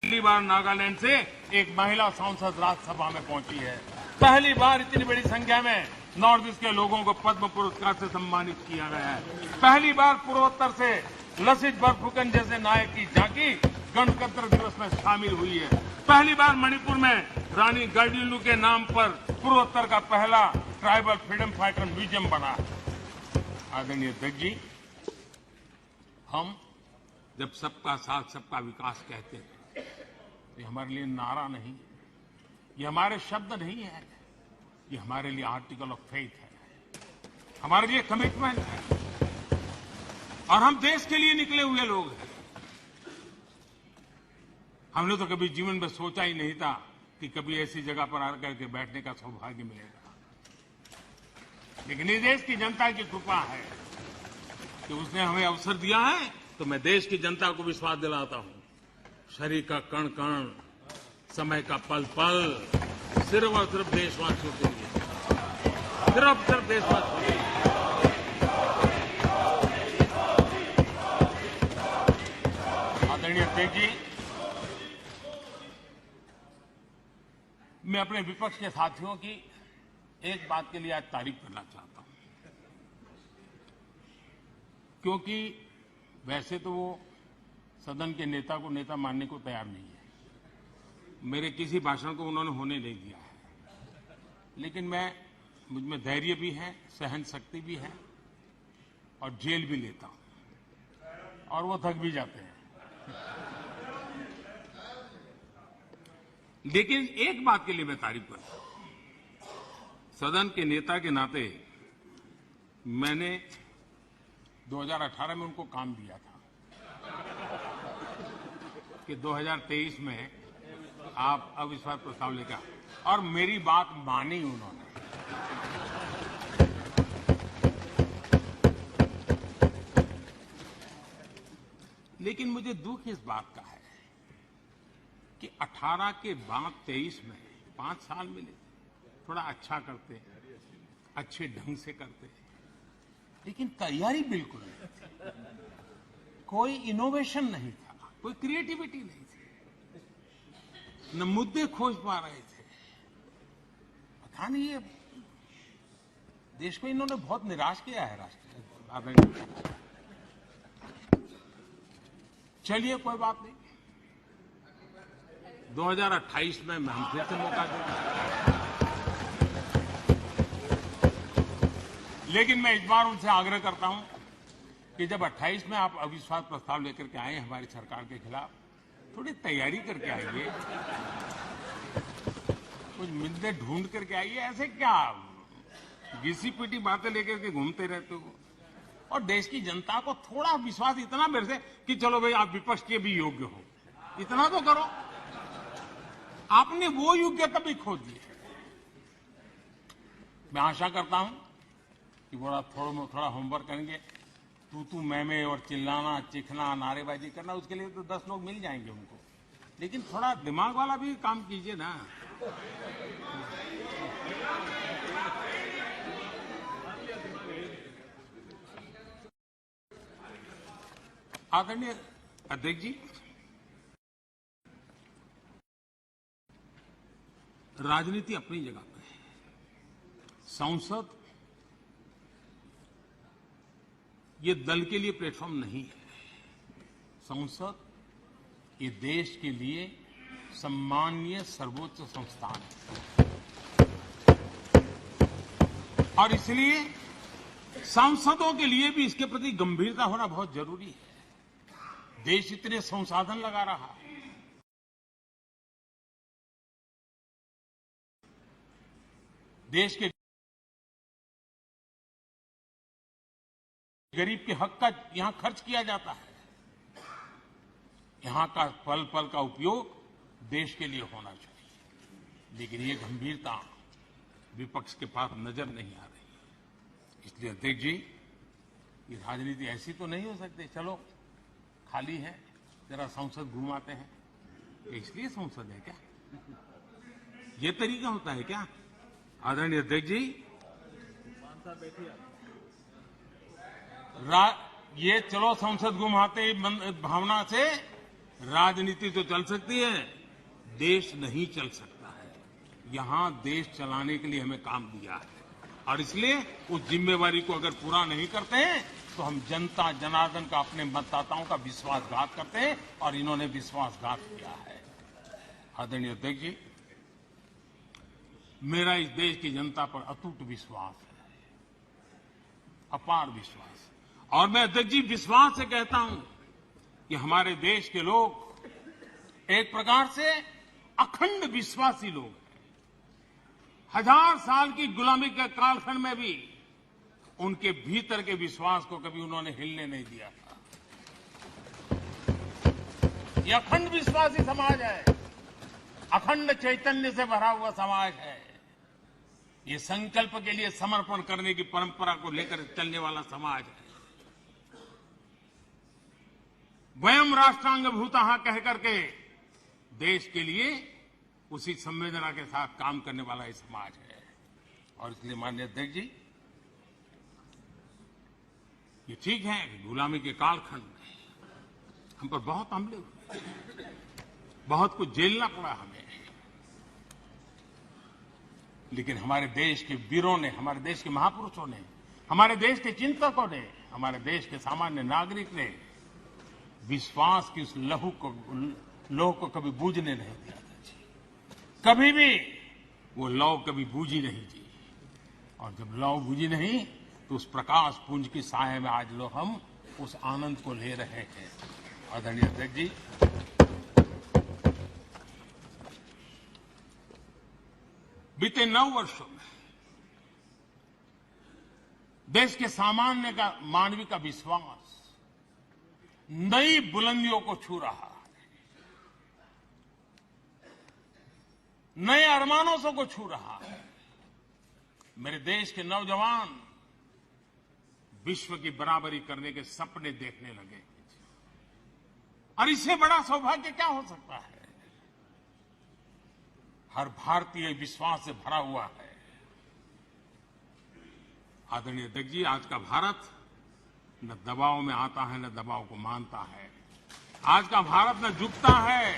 पहली बार नागालैंड से एक महिला सांसद राज्यसभा में पहुंची है। पहली बार इतनी बड़ी संख्या में नॉर्थ ईस्ट के लोगों को पद्म पुरस्कार से सम्मानित किया गया है। पहली बार पूर्वोत्तर से लसित बरफुकन जैसे नायक की झांकी गणतंत्र दिवस में शामिल हुई है। पहली बार मणिपुर में रानी गाइडिंलिउ के नाम पर पूर्वोत्तर का पहला ट्राइबल फ्रीडम फाइटर म्यूजियम बना है। आदरणीय अध्यक्ष जी, हम जब सबका साथ सबका विकास कहते हैं, ये हमारे लिए नारा नहीं, ये हमारे शब्द नहीं है, ये हमारे लिए आर्टिकल ऑफ फेथ है, हमारे लिए कमिटमेंट है और हम देश के लिए निकले हुए लोग हैं। हमने तो कभी जीवन में सोचा ही नहीं था कि कभी ऐसी जगह पर आकर के बैठने का सौभाग्य मिलेगा, लेकिन इस देश की जनता की कृपा है कि उसने हमें अवसर दिया है। तो मैं देश की जनता को विश्वास दिलाता हूं, शरीर का कण कण, समय का पल पल सिर्फ और सिर्फ देशवासियों के लिए, सिर्फ देशवासियों के लिए। आदरणीय अध्यक्ष जी, मैं अपने विपक्ष के साथियों की एक बात के लिए आज तारीफ करना चाहता हूं, क्योंकि वैसे तो वो सदन के नेता को नेता मानने को तैयार नहीं है। मेरे किसी भाषण को उन्होंने होने नहीं दिया है, लेकिन मुझ में धैर्य भी है, सहन शक्ति भी है और जेल भी लेता हूं और वो थक भी जाते हैं। लेकिन एक बात के लिए मैं तारीफ करता हूं, सदन के नेता के नाते मैंने 2018 में उनको काम दिया था कि 2023 में आप अविश्वास प्रस्ताव लेकर, और मेरी बात मानी उन्होंने। लेकिन मुझे दुख इस बात का है कि 18 के बाद 23 में 5 साल मिले, थोड़ा अच्छा करते, अच्छे ढंग से करते, लेकिन तैयारी बिल्कुल नहीं थी, कोई इनोवेशन नहीं था, कोई क्रिएटिविटी नहीं थी, न मुद्दे खोज पा रहे थे। पता नहीं ये देश को इन्होंने बहुत निराश किया है। राष्ट्र चलिए कोई बात नहीं, 2028 में हम फिर से मौका देंगे। लेकिन मैं इस बार उनसे आग्रह करता हूं कि जब 28 में आप अविश्वास प्रस्ताव लेकर के आए हमारी सरकार के खिलाफ, थोड़ी तैयारी करके आइए, कुछ मुद्दे ढूंढ करके आइए। ऐसे क्या घिसी पिटी बातें लेकर के घूमते रहते हो? और देश की जनता को थोड़ा विश्वास इतना मेरे से कि चलो भाई आप विपक्ष के भी योग्य हो, इतना तो करो। आपने वो योग्यता भी खो दी। मैं आशा करता हूं कि थोड़ा होमवर्क करेंगे। तू मैं और चिल्लाना, चिखना, नारेबाजी करना, उसके लिए तो 10 लोग मिल जाएंगे उनको, लेकिन थोड़ा दिमाग वाला भी काम कीजिए ना। आदरणीय अध्यक्ष जी, राजनीति अपनी जगह पर है। संसद ये दल के लिए प्लेटफॉर्म नहीं है। संसद ये देश के लिए सम्मानीय सर्वोच्च संस्थान है और इसलिए सांसदों के लिए भी इसके प्रति गंभीरता होना बहुत जरूरी है। देश इतने संसाधन लगा रहा है, देश के गरीब के हक का यहां खर्च किया जाता है, यहां का पल पल का उपयोग देश के लिए होना चाहिए, लेकिन ये गंभीरता विपक्ष के पास नजर नहीं आ रही। इसलिए अध्यक्ष जी, ये राजनीति ऐसी तो नहीं हो सकती, चलो खाली है जरा संसद घुमाते हैं, इसलिए संसद है क्या? ये तरीका होता है क्या? आदरणीय अध्यक्ष जी, ये चलो संसद घुमाते भावना से राजनीति तो चल सकती है, देश नहीं चल सकता है। यहां देश चलाने के लिए हमें काम दिया है और इसलिए उस जिम्मेवारी को अगर पूरा नहीं करते हैं तो हम जनता जनार्दन का, अपने मतदाताओं का विश्वासघात करते हैं और इन्होंने विश्वासघात किया है। आदरणीय अध्यक्ष जी, मेरा इस देश की जनता पर अटूट विश्वास है, अपार विश्वास। और मैं अध्यक्ष जी विश्वास से कहता हूं कि हमारे देश के लोग एक प्रकार से अखंड विश्वासी लोग हैं। 1000 साल की गुलामी के कालखंड में भी उनके भीतर के विश्वास को कभी उन्होंने हिलने नहीं दिया था। ये अखंड विश्वासी समाज है, अखंड चैतन्य से भरा हुआ समाज है। ये संकल्प के लिए समर्पण करने की परंपरा को लेकर चलने वाला समाज है। वयम राष्ट्रांग भूतः कह करके देश के लिए उसी संवेदना के साथ काम करने वाला ये समाज है। और इसलिए माननीय अध्यक्ष जी, ये ठीक है कि गुलामी के कालखंड में हम पर बहुत हमले हुए, बहुत कुछ झेलना पड़ा हमें, लेकिन हमारे देश के वीरों ने, हमारे देश के महापुरुषों ने, हमारे देश के चिंतकों ने, हमारे देश के सामान्य नागरिक ने विश्वास की उस लौ को कभी बूझने नहीं दिया था जी। कभी भी वो लौ कभी बूझी नहीं जी। और जब लौ बूझी नहीं तो उस प्रकाश पुंज की साए में आज लोग हम उस आनंद को ले रहे हैं। आदरणीय अध्यक्ष जी, बीते 9 वर्षों में देश के सामान्य का, मानवीय का विश्वास नई बुलंदियों को छू रहा है, नए अरमानों से को छू रहा है। मेरे देश के नौजवान विश्व की बराबरी करने के सपने देखने लगे और इससे बड़ा सौभाग्य क्या हो सकता है। हर भारतीय विश्वास से भरा हुआ है। आदरणीय अध्यक्ष जी, आज का भारत न दबाव में आता है न दबाव को मानता है। आज का भारत न झुकता है,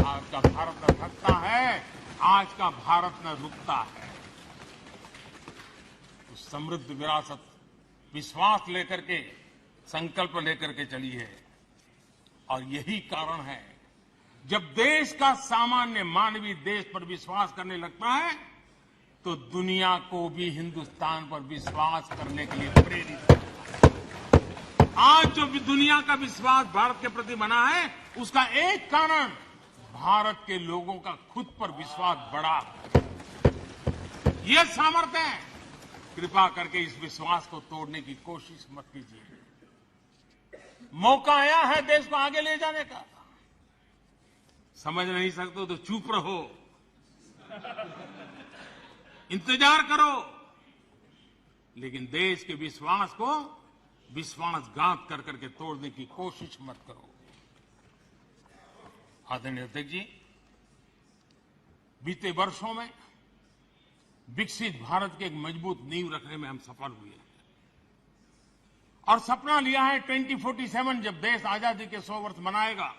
आज का भारत न थकता है, आज का भारत न रुकता है। उस समृद्ध विरासत, विश्वास लेकर के, संकल्प लेकर के चली है। और यही कारण है, जब देश का सामान्य मानवीय देश पर विश्वास करने लगता है तो दुनिया को भी हिंदुस्तान पर विश्वास करने के लिए प्रेरित करता है। आज जो भी दुनिया का विश्वास भारत के प्रति बना है, उसका एक कारण भारत के लोगों का खुद पर विश्वास बढ़ा है। यह सामर्थ्य है। कृपा करके इस विश्वास को तोड़ने की कोशिश मत कीजिए। मौका आया है देश को आगे ले जाने का। समझ नहीं सकते तो चुप रहो, इंतजार करो, लेकिन देश के विश्वास को विश्वासघात कर करके तोड़ने की कोशिश मत करो। आदरणीय अध्यक्ष जी, बीते वर्षों में विकसित भारत की एक मजबूत नींव रखने में हम सफल हुए हैं और सपना लिया है 2047 जब देश आजादी के 100 वर्ष मनाएगा।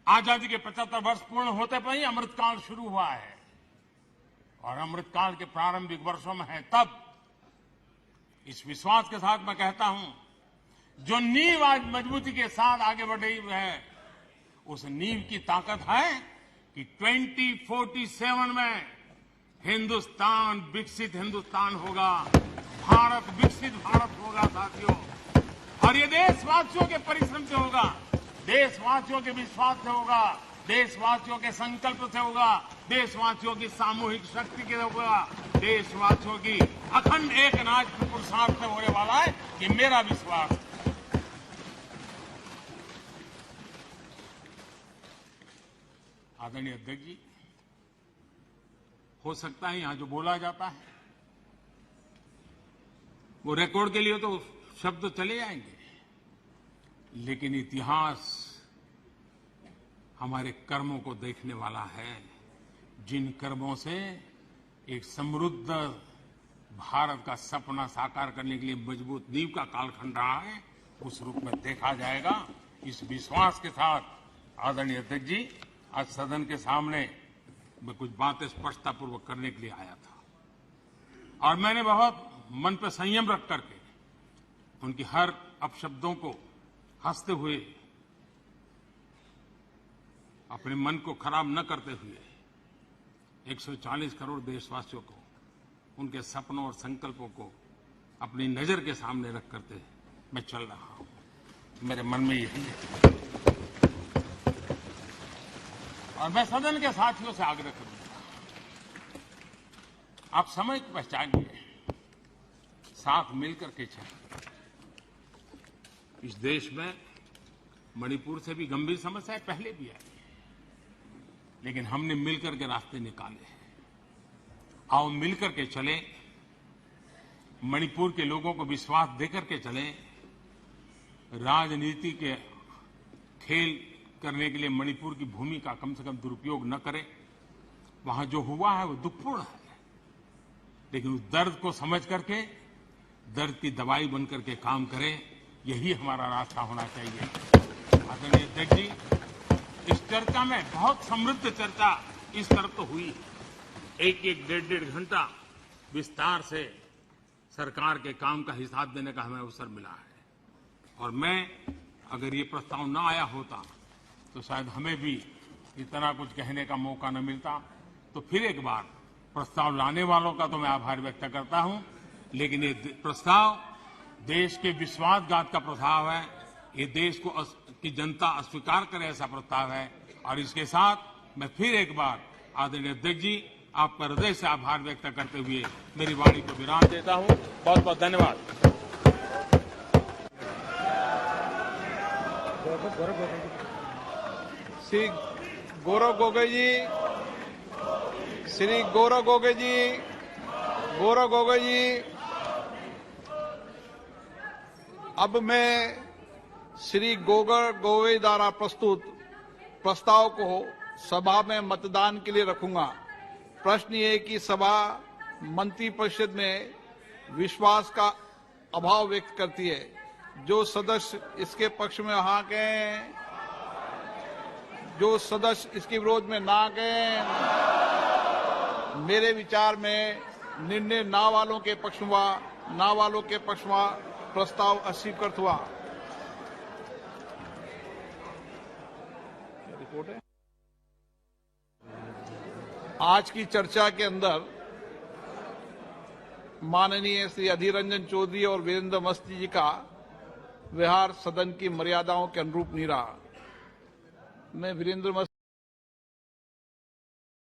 आजादी के 75 वर्ष पूर्ण होते पर ही अमृतकाल शुरू हुआ है और अमृतकाल के प्रारंभिक वर्षों में है। तब इस विश्वास के साथ मैं कहता हूं, जो नींव आज मजबूती के साथ आगे बढ़ रही है, उस नींव की ताकत है कि 2047 में हिंदुस्तान विकसित हिंदुस्तान होगा, भारत विकसित भारत होगा साथियों। और ये देशवासियों के परिश्रम से होगा, देशवासियों के विश्वास से होगा, देशवासियों के संकल्प से होगा, देशवासियों की सामूहिक शक्ति से होगा, देशवासियों की अखंड एक नाच पुरुषार्थ से होने वाला है। ये मेरा विश्वास है। आदरणीय अध्यक्ष जी, हो सकता है यहां जो बोला जाता है वो रिकॉर्ड के लिए तो शब्द चले जाएंगे, लेकिन इतिहास हमारे कर्मों को देखने वाला है। जिन कर्मों से एक समृद्ध भारत का सपना साकार करने के लिए मजबूत नींव का कालखंड रहा है, उस रूप में देखा जाएगा। इस विश्वास के साथ आदरणीय अध्यक्ष जी, आज सदन के सामने मैं कुछ बातें स्पष्टतापूर्वक करने के लिए आया था और मैंने बहुत मन पर संयम रख करके उनकी हर अपशब्दों को हंसते हुए, अपने मन को खराब न करते हुए 140 करोड़ देशवासियों को, उनके सपनों और संकल्पों को अपनी नजर के सामने रख करके मैं चल रहा हूं। मेरे मन में यही है और मैं सदन के साथियों से आग्रह करूंगा, आप समय को पहचानिए, साथ मिलकर के चलें। इस देश में मणिपुर से भी गंभीर समस्याएं पहले भी आई, लेकिन हमने मिलकर के रास्ते निकाले हैं। आओ मिलकर के चलें, मणिपुर के लोगों को विश्वास देकर के चलें। राजनीति के खेल करने के लिए मणिपुर की भूमि का कम से कम दुरुपयोग न करें। वहां जो हुआ है वो दुखपूर्ण है, लेकिन उस दर्द को समझ करके दर्द की दवाई बन करके काम करें, यही हमारा रास्ता होना चाहिए। आदरणीय अध्यक्ष जी, इस चर्चा में बहुत समृद्ध चर्चा इस तरफ तो हुई, एक डेढ़ घंटा विस्तार से सरकार के काम का हिसाब देने का हमें अवसर मिला है और मैं अगर ये प्रस्ताव न आया होता तो शायद हमें भी इतना कुछ कहने का मौका न मिलता। तो फिर एक बार प्रस्ताव लाने वालों का तो मैं आभार व्यक्त करता हूं, लेकिन ये प्रस्ताव देश के विश्वासघात का प्रस्ताव है। ये देश को की जनता अस्वीकार करे ऐसा प्रस्ताव है और इसके साथ मैं फिर एक बार आदरणीय अध्यक्ष जी, आपका हृदय से आभार व्यक्त करते हुए मेरी वाणी को विराम देता हूं। बहुत बहुत धन्यवाद। श्री गौरव गोगोई जी, श्री गौरव गोगोई जी, गौरव गोगोई जी, अब मैं श्री गौरव गोगोई द्वारा प्रस्तुत प्रस्ताव को सभा में मतदान के लिए रखूंगा। प्रश्न ये है कि सभा मंत्रिपरिषद में विश्वास का अभाव व्यक्त करती है। जो सदस्य इसके पक्ष में हाँ कहें, जो सदस्य इसके विरोध में ना कहें। मेरे विचार में निर्णय ना वालों के पक्ष में हुआ, ना वालों के पक्ष में प्रस्ताव अस्वीकृत हुआ। रिपोर्ट है। आज की चर्चा के अंदर माननीय श्री अधीर रंजन चौधरी और वीरेंद्र मस्ती जी का व्यवहार सदन की मर्यादाओं के अनुरूप नहीं रहा। मैं वीरेंद्र मस्ती